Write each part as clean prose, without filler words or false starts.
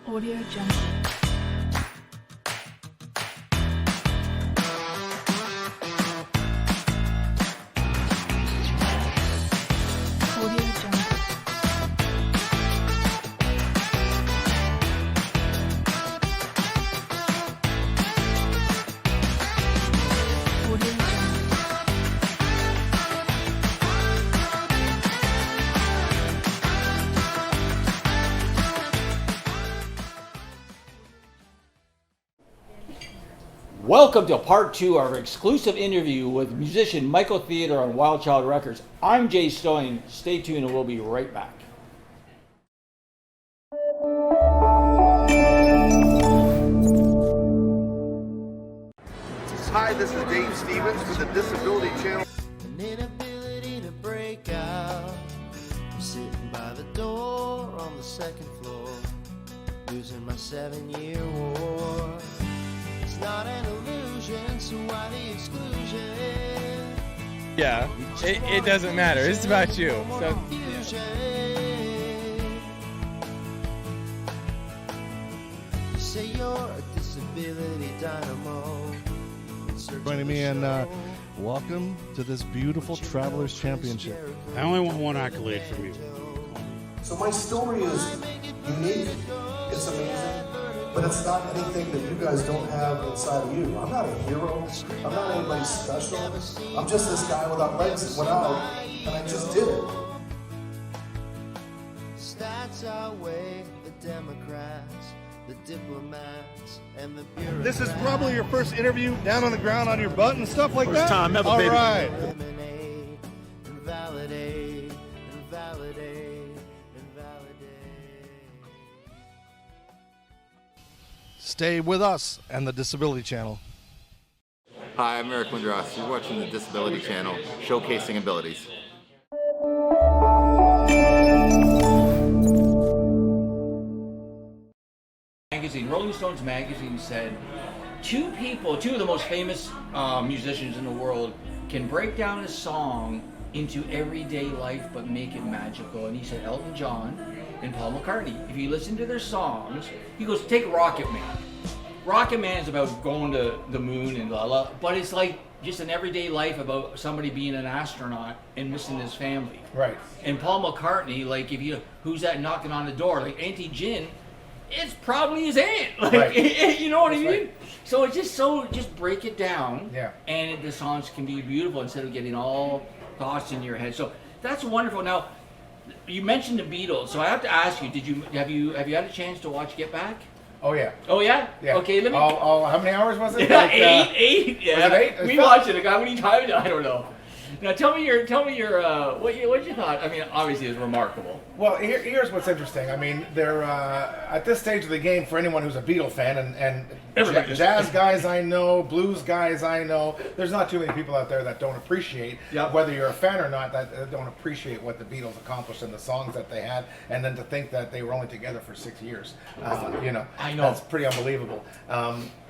Audio Jungle. Audio Jungle. Audio Jungle. Welcome to part 2 of our exclusive interview with musician Michael Theodore on WILDCHILD Records. I'm Jay Stoyan. Stay tuned and we'll be right back. Hi, this is Dave Stevens for the Disability Channel. An inability to break out. I'm sitting by the door on the second floor, losing my 7-year war. It's not an illusion, so why the exclusion? Yeah, it doesn't matter. It's about you. So, You say you're a disability dynamo. Joining me, and welcome to this beautiful Travelers Championship. I only want one accolade from you. So my story is unique, it's amazing, but it's not anything that you guys don't have inside of you. I'm not a hero, I'm not anybody special. I'm just this guy without legs that went out, and I just did it. Stats outweigh the Democrats, the diplomats, and the bureaucrats. This is probably your first interview down on the ground on your butt and stuff like that? time ever, All baby. right. Eliminate and validate and validate and validate. Stay with us and the Disability Channel. Hi, I'm Eric Lindros. You're watching the Disability Channel, showcasing abilities. Rolling Stones magazine said two of the most famous musicians in the world can break down a song into everyday life but make it magical. And he said Elton John and Paul McCartney. If you listen to their songs, he goes, take Rocket Man. Rocket Man is about going to the moon and la, but it's like just an everyday life about somebody being an astronaut and missing his family. Right. And Paul McCartney, like who's that knocking on the door? Like Auntie Gin, it's probably his aunt. Like Right. you know what I That's mean? right. So it's just break it down. Yeah. And the songs can be beautiful instead of getting all thoughts in your head. So that's wonderful. Now, you mentioned the Beatles, so I have to ask you: have you had a chance to watch Get Back? Oh yeah. Oh yeah. Yeah. Okay, let me. How many hours was it? Yeah, Like, eight. Yeah. was it 8? We watched it. How many times? I don't know. Now tell me your what you thought. I mean, obviously it's remarkable. Well, here's what's interesting. I mean, they're at this stage of the game, for anyone who's a Beatle fan, and Everybody is. jazz guys I know, blues guys I know, there's not too many people out there that don't appreciate, Yep. whether you're a fan or not, that don't appreciate what the Beatles accomplished and the songs that they had, and then to think that they were only together for 6 years. You know, I know. that's pretty unbelievable.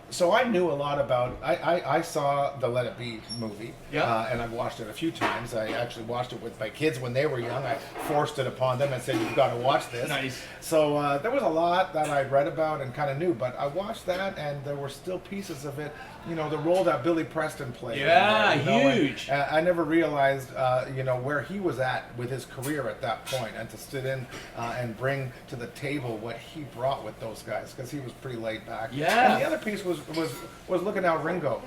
So I knew a lot about. I saw the Let It Be movie, Yeah. and I've watched it a few times. I actually watched it with my kids when they were young. I forced it upon them and said, "You've got to watch this." Nice. So there was a lot that I read about and kind of knew, but I watched that, and there were still pieces of it. You know, the role that Billy Preston played. Yeah, in there, you know, and, huge. I never realized, where he was at with his career at that point, and to sit in and bring to the table what he brought with those guys, because he was pretty laid back. Yeah. And the other piece was looking how Ringo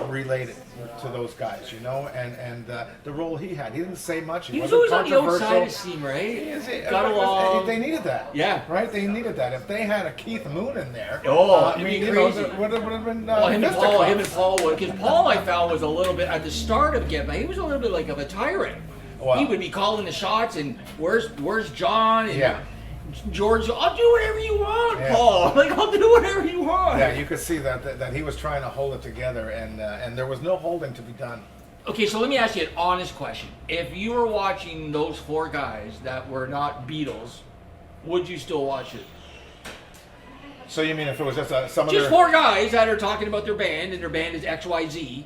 related to those guys, you know, and the role he had. He didn't say much. He was wasn't always on the controversial. outside of steam, right? Yes, Got along. They needed that. Yeah. Right? They needed that. If they had a Keith Moon in there, Oh, it'd be crazy. it would have been Well, him and Paul fisticuffs. would, because Paul I found was a little bit at the start of Get Back. He was a little bit like of a tyrant. Wow. He would be calling the shots and where's John and Yeah. George. I'll do whatever you want, Yeah. Paul. Like I'll do whatever you want. Yeah, you could see that he was trying to hold it together, and there was no holding to be done. Okay, so let me ask you an honest question. If you were watching those four guys that were not Beatles, would you still watch it? So you mean if it was just some of Just their... four guys that are talking about their band, and their band is XYZ,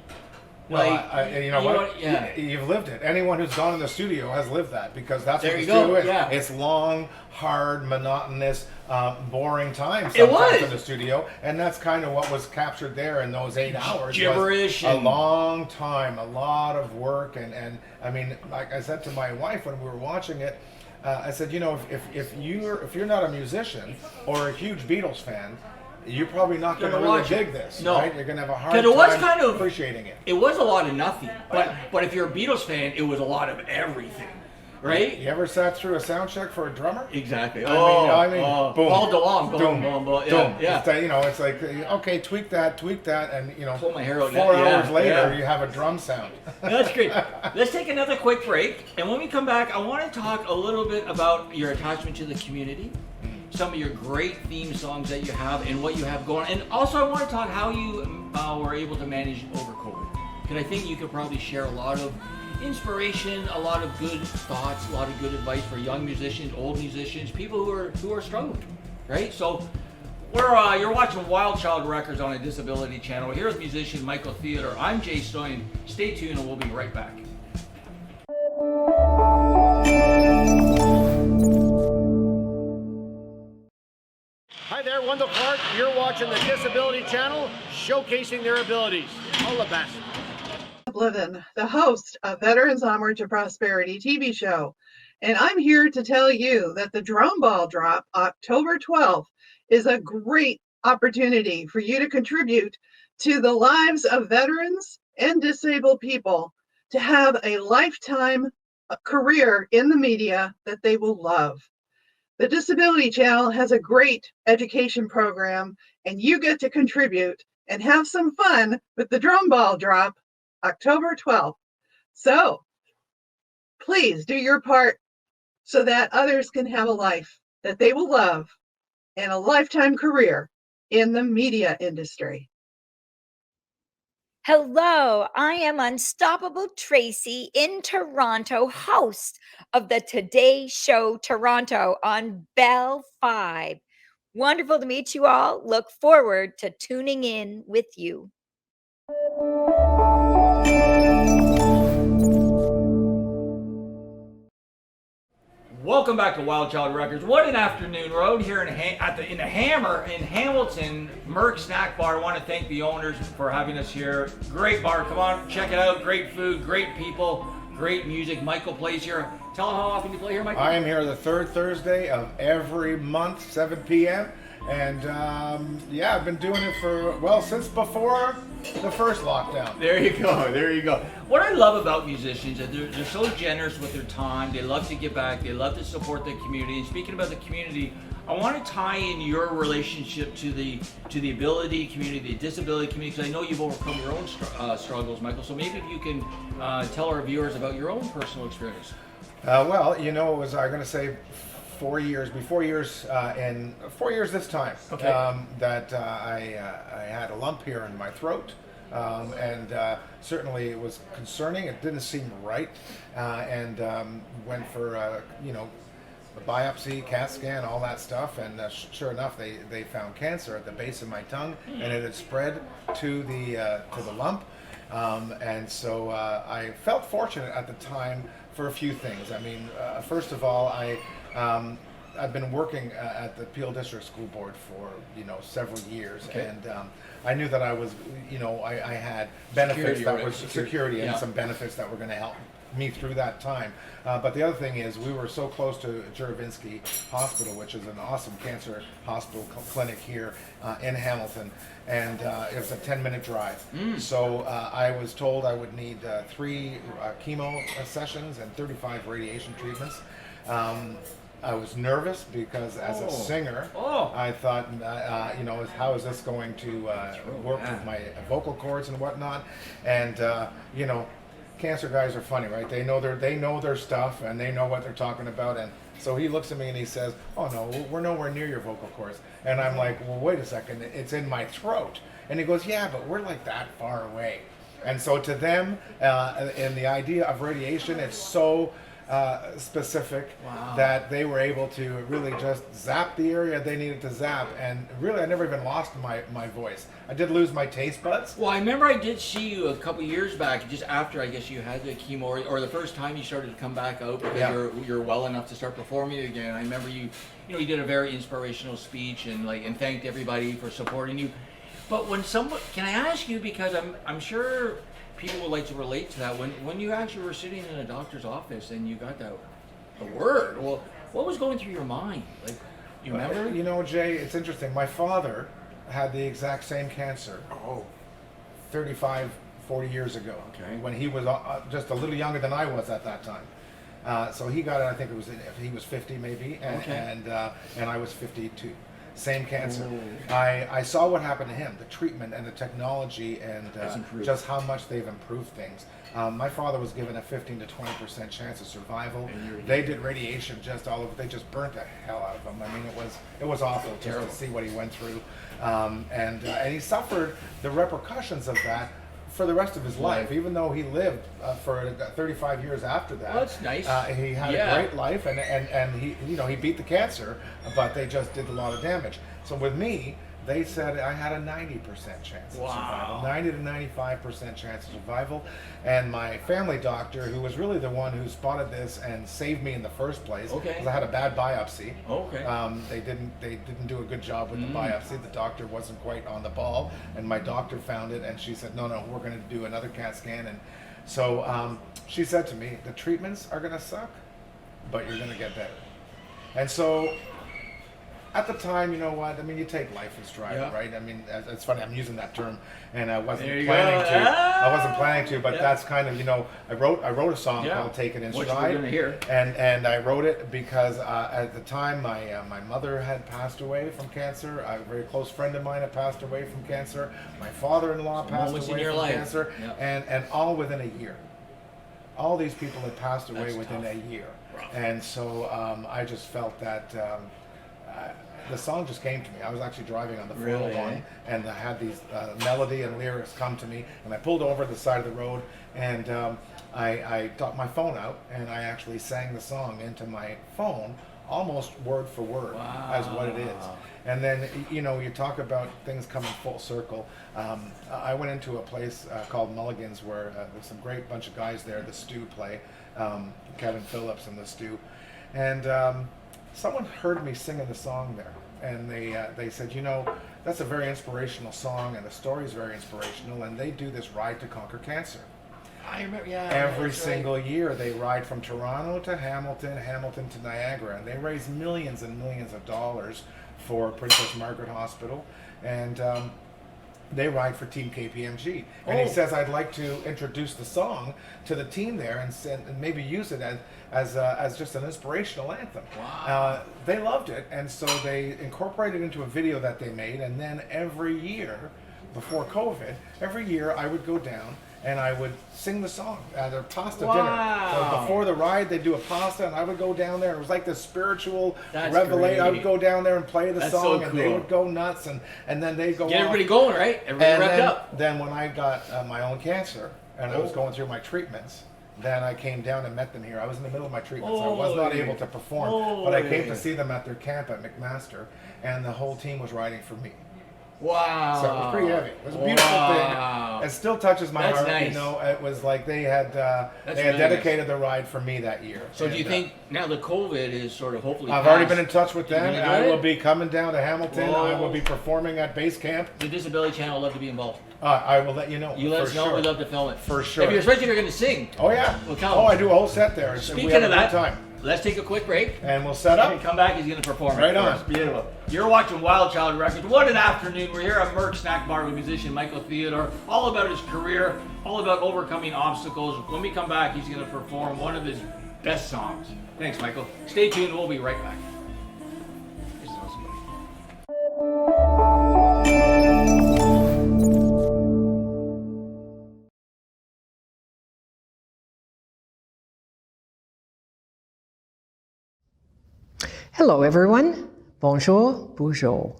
Well, Like, you know what? Yeah. You've lived it. Anyone who's gone in the studio has lived that, because that's There what the you go, studio is. yeah. It's long, hard, monotonous, boring time It sometimes was. in the studio, and that's kind of what was captured there in those 8 hours. Gibberish was a and- long time, a lot of work, and I mean, like I said to my wife when we were watching it, I said, you know, if you're not a musician or a huge Beatles fan, you're probably not going to really watch it. dig this, No. right? You're going to have a hard 'Cause time it was kind of- appreciating it. It was a lot of nothing, but if you're a Beatles fan, it was a lot of everything, right? You ever sat through a sound check for a drummer? Exactly. I mean, boom, Paul DeLong, boom, boom, boom, boom, boom. yeah. It's, you know, it's like, okay, tweak that, and you know, Pull my hair out. 4 Yeah, hours later, yeah. you have a drum sound. That's great. Let's take another quick break, and when we come back, I want to talk a little bit about your attachment to the community, some of your great theme songs that you have, and what you have going. And also, I want to talk how you were able to manage over COVID, because I think you could probably share a lot of inspiration, a lot of good thoughts, a lot of good advice for young musicians, old musicians, people who are struggling, right? So. You're watching Wild Child Records on a Disability Channel. Here's musician Michael Theodore. I'm Jay Stoyan. Stay tuned and we'll be right back. Hi there, Wendell Clark. You're watching the Disability Channel, showcasing their abilities. All the best. Blithen, the host of Veterans Onward to Prosperity TV show. And I'm here to tell you that the drum ball drop October 12th is a great opportunity for you to contribute to the lives of veterans and disabled people to have a lifetime career in the media that they will love. The Disability Channel has a great education program, and you get to contribute and have some fun with the drum ball drop October 12th. So please do your part so that others can have a life that they will love and a lifetime career in the media industry. Hello, I am Unstoppable Tracy in Toronto, host of the Today Show Toronto on Bell 5. Wonderful to meet you all. Look forward to tuning in with you. Welcome back to Wild Child Records. What an afternoon road here in the Hammer in Hamilton Merck Snack Bar. I want to thank the owners for having us here. Great bar. Come on, check it out. Great food, great people, great music. Michael plays here. Tell them how often you play here, Michael. I am here the third Thursday of every month, 7 p.m. And yeah, I've been doing it for, well, since before the first lockdown. There you go. There you go. What I love about musicians is they're so generous with their time. They love to give back. They love to support the community. And speaking about the community, I want to tie in your relationship to the ability community, the disability community, because I know you've overcome your own struggles, Michael. So maybe if you can tell our viewers about your own personal experience. Well, you know, it was, I'm going to say, 4 years this time, Okay. that I had a lump here in my throat, and certainly it was concerning. It didn't seem right, and went for you know, a biopsy, CAT scan, all that stuff, and sure enough, they found cancer at the base of my tongue, and it had spread to the lump, and so I felt fortunate at the time for a few things. I mean, first of all, I've been working at the Peel District School Board for, you know, several years, Okay. and I knew that I was, you know, I had benefits Security, that were security and yeah. some benefits that were going to help me through that time. But the other thing is, we were so close to Juravinsky Hospital, which is an awesome cancer hospital clinic here in Hamilton, and it was a 10-minute drive. So I was told I would need 3 chemo sessions and 35 radiation treatments. I was nervous because as a singer, I thought, you know, how is this going to work with my vocal cords and whatnot? And you know, cancer guys are funny, right? They know their stuff, and they know what they're talking about. And so he looks at me and he says, "Oh no, we're nowhere near your vocal cords." And I'm like, "Well, wait a second, it's in my throat." And he goes, "Yeah, but we're like that far away." And so to them, and the idea of radiation, it's so specific Wow. that they were able to really just zap the area they needed to zap. And really, I never even lost my voice. I did lose my taste buds. Well, I remember I did see you a couple years back, just after I guess you had the chemo, or the first time you started to come back out because you're well enough to start performing again. I remember you you did a very inspirational speech and thanked everybody for supporting you. But when can I ask you, because I'm sure people would like to relate to that, when you actually were sitting in a doctor's office and you got the word, well, what was going through your mind? Like, you remember? You know, Jay, it's interesting. My father had the exact same cancer 35, 40 years ago. Okay. When he was just a little younger than I was at that time. So he got it, I think he was 50 maybe, and I was 52. Same cancer. I saw what happened to him, the treatment and the technology, and just how much they've improved things. My father was given a 15 to 20% chance of survival. They did radiation just all over. They just burnt the hell out of him. I mean, it was awful just to see what he went through, and he suffered the repercussions of that for the rest of his life, even though he lived for 35 years after that. Well, that's nice. He had a great life, and he beat the cancer, but they just did a lot of damage. So with me, they said I had a 90% chance of survival, 90 to 95% chance of survival. And my family doctor, who was really the one who spotted this and saved me in the first place, because I had a bad biopsy. They didn't do a good job with the biopsy. The doctor wasn't quite on the ball, and my doctor found it, and she said, no, we're going to do another CAT scan. And so she said to me, the treatments are going to suck, but you're going to get better. And so at the time, you know what? I mean, you take life in stride, right? I mean, it's funny. I'm using that term, and I wasn't planning to. I wasn't planning to, but that's kind of, I wrote a song called "Take It in Stride," which we're gonna hear. And I wrote it because at the time my mother had passed away from cancer. A very close friend of mine had passed away from cancer. My father-in-law passed away from cancer, and all within a year. All these people had passed away within a year, and so I just felt that. The song just came to me. I was actually driving on the 401, and I had these melody and lyrics come to me, and I pulled over to the side of the road, and I got my phone out, and I actually sang the song into my phone, almost word for word, as what it is. And then, you talk about things coming full circle. I went into a place called Mulligan's where there's some great bunch of guys there, the Stew play, Kevin Phillips and the Stew, and someone heard me singing the song there, and they said, that's a very inspirational song, and the story is very inspirational, and they do this Ride to Conquer Cancer. I remember, Every single year they ride from Toronto to Hamilton, Hamilton to Niagara, and they raise millions and millions of dollars for Princess Margaret Hospital, and they ride for Team KPMG. And he says, I'd like to introduce the song to the team there and maybe use it as just an inspirational anthem. They loved it, and so they incorporated it into a video that they made, and then every year, before COVID, every year I would go down and I would sing the song at a pasta dinner. So before the ride, they'd do a pasta, and I would go down there. It was like this spiritual revelation. I would go down there and play the song, and they would go nuts, and then they'd go get everybody going, right? Everybody revved up. Then when I got my own cancer, and I was going through my treatments, then I came down and met them here. I was in the middle of my treatments. I was not able to perform, but I came to see them at their camp at McMaster, and the whole team was riding for me. Wow. So it was pretty heavy. It was a beautiful thing. It still touches my heart. Nice. It was like they had dedicated the ride for me that year. So do you think now the COVID is sort of hopefully I've already been in touch with them. I will be coming down to Hamilton. I will be performing at base camp. The Disability Channel would love to be involved. I will let you know. You let us know. Sure. We'd love to film it. For sure. Especially if you're going to sing. Oh, yeah. We'll come. I do a whole set there. Speaking of that, let's take a quick break. And we'll set up. And come back, he's going to perform. Right on. Beautiful. You're watching Wild Child Records. What an afternoon. We're here at Merck Snack Bar with musician Michael Theodore. All about his career, all about overcoming obstacles. When we come back, he's going to perform one of his best songs. Thanks, Michael. Stay tuned. We'll be right back. This is awesome. Hello, everyone. Bonjour, bonjour.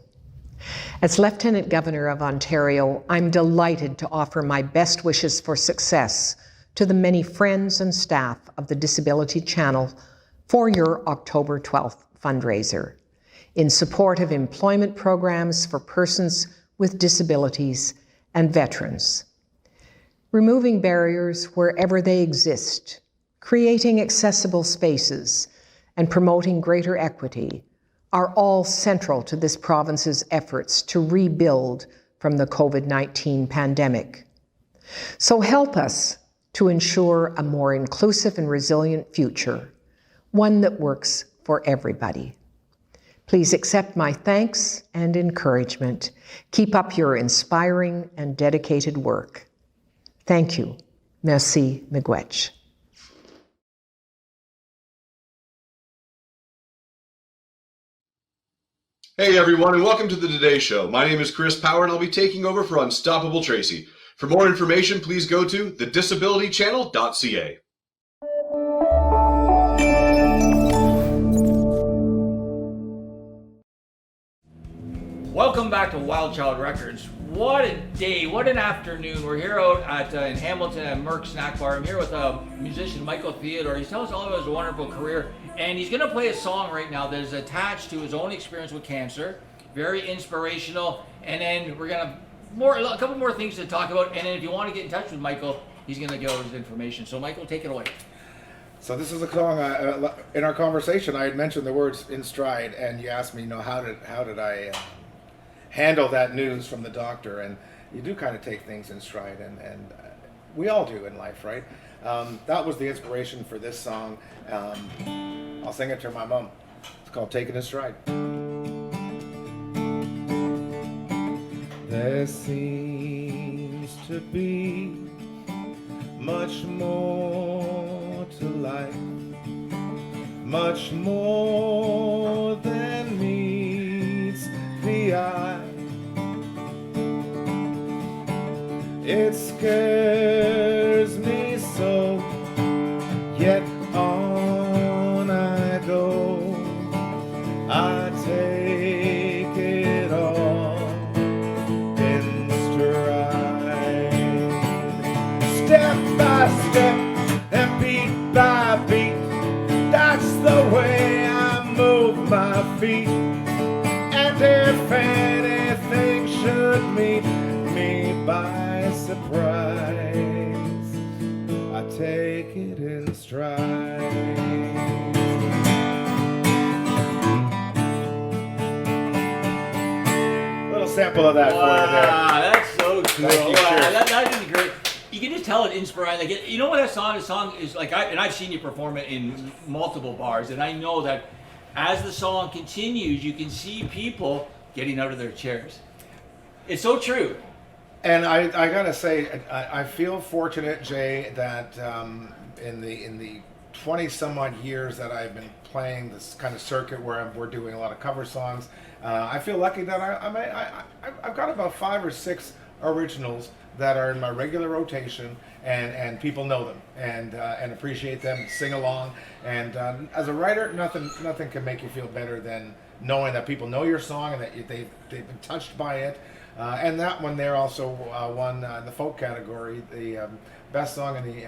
As Lieutenant Governor of Ontario, I'm delighted to offer my best wishes for success to the many friends and staff of the Disability Channel for your October 12th fundraiser in support of employment programs for persons with disabilities and veterans. Removing barriers wherever they exist, creating accessible spaces, and promoting greater equity are all central to this province's efforts to rebuild from the COVID-19 pandemic. So help us to ensure a more inclusive and resilient future, one that works for everybody. Please accept my thanks and encouragement. Keep up your inspiring and dedicated work. Thank you. Merci, miigwech. Hey everyone, and welcome to the Today Show. My name is Chris Power, and I'll be taking over for Unstoppable Tracy. For more information, please go to thedisabilitychannel.ca. Welcome back to WILDCHILD Records. What a day, what an afternoon. We're here out at in Hamilton at Merck Snack Bar. I'm here with musician Michael Theodore. He's telling us all about his wonderful career, and he's going to play a song right now that is attached to his own experience with cancer. Very inspirational. And then we're going to a couple more things to talk about. And then if you want to get in touch with Michael, he's going to give his information. So Michael, take it away. So this is a song. In our conversation, I had mentioned the words "in stride," and you asked me, how did I handle that news from the doctor? And you do kind of take things in stride, and we all do in life, right? That was the inspiration for this song. I'll sing it to my mom. It's called "Taking in Stride." There seems to be much more to life, much more than meets the eye. It scares me so, yet on I go. I take it all in stride, step by step and beat by beat. That's the way I move my feet. And if anything should meet me by surprise, I take it in stride. Little sample of that for you there. Wow, that's so cool. Thank you, That is great. You can just tell it inspiring. Like, you know what that song? The song is like, I've seen you perform it in multiple bars, and I know that as the song continues, you can see people getting out of their chairs. It's so true. And I gotta say, I feel fortunate, Jay, that in the 20 some odd years that I've been playing this kind of circuit where we're doing a lot of cover songs, I feel lucky that I've got about 5 or 6 originals that are in my regular rotation, and people know them and appreciate them and sing along. And as a writer, nothing can make you feel better than knowing that people know your song and that they've been touched by it. And that one there also won the folk category, the best song in the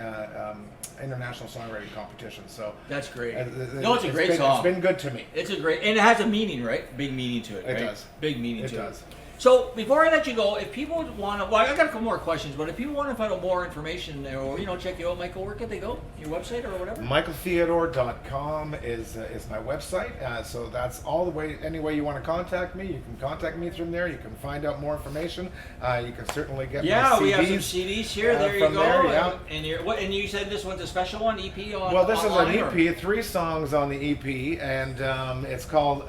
international songwriting competition. So that's great. No, it's a great song. It's been good to me. It's a great, and it has a meaning, right? Big meaning to it. It right? does. Big meaning it to does. it. So before I let you go, if people want to, well, I got a couple more questions, but if people want to find out more information or check you out, Michael, where can they go? Your website or whatever? MichaelTheodore.com is my website. So that's all the way. Any way you want to contact me, you can contact me through there. You can find out more information. You can certainly get my CDs. We have some CDs here. There you go. There, yeah. And you said this one's a special one, EP on. Well, this is an EP, or? 3 songs on the EP, and it's called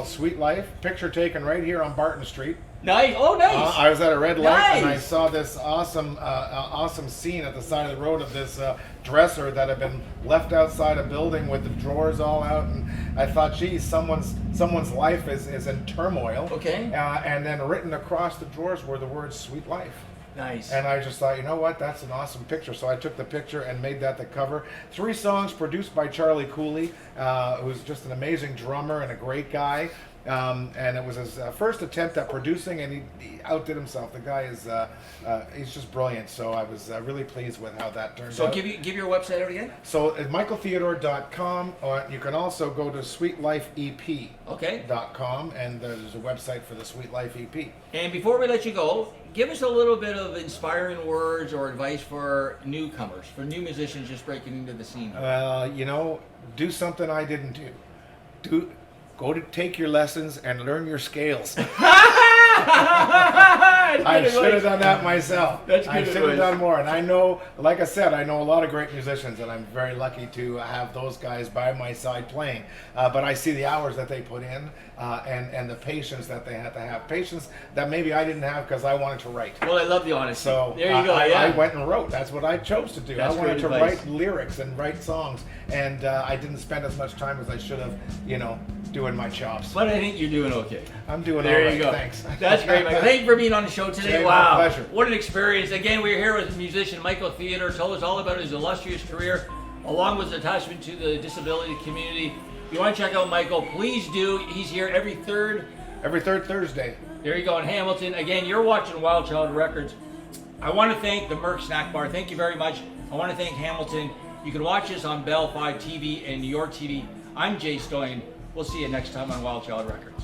Sweet Life. Picture taken right here on Barton Street. Nice. Oh, nice. I was at a red light, nice. And I saw this awesome scene at the side of the road of this dresser that had been left outside a building with the drawers all out, and I thought, geez, someone's life is in turmoil. Okay. And then written across the drawers were the words "Sweet Life." Nice. And I just thought, you know what, that's an awesome picture. So I took the picture and made that the cover. 3 songs produced by Charlie Cooley, who's just an amazing drummer and a great guy. and it was his first attempt at producing, and he outdid himself. The guy is he's just brilliant. So I was really pleased with how that turned out. So give your website out again. So at michaeltheodore.com, or you can also go to sweetlifeep.com, and there's a website for the Sweet Life EP. And before we let you go, give us a little bit of inspiring words or advice for newcomers, for new musicians just breaking into the scene. You know, do something I didn't do. Go to take your lessons and learn your scales. I should have done that myself. That's good I should have done more. And I know, like I said, I know a lot of great musicians, and I'm very lucky to have those guys by my side playing. But I see the hours that they put in, and the patience that they had to have. Patience that maybe I didn't have because I wanted to write. Well, I love the honesty. So there you go. I went and wrote. That's what I chose to do. That's I wanted great to advice. write lyrics and write songs, and I didn't spend as much time as I should have, doing my chops. But I think you're doing okay. I'm doing there all right. You go. Thanks. That's great, Michael. Thank you for being on the show today. Hey, wow. my pleasure. What an experience. Again, we're here with musician Michael Theodore. Told us all about his illustrious career, along with his attachment to the disability community. If you want to check out Michael, please do. He's here every third Thursday. There you go in Hamilton. Again, you're watching Wild Child Records. I want to thank the Merck Snack Bar. Thank you very much. I want to thank Hamilton. You can watch us on Bell 5 TV and New York TV. I'm Jay Stoyan. We'll see you next time on Wild Child Records.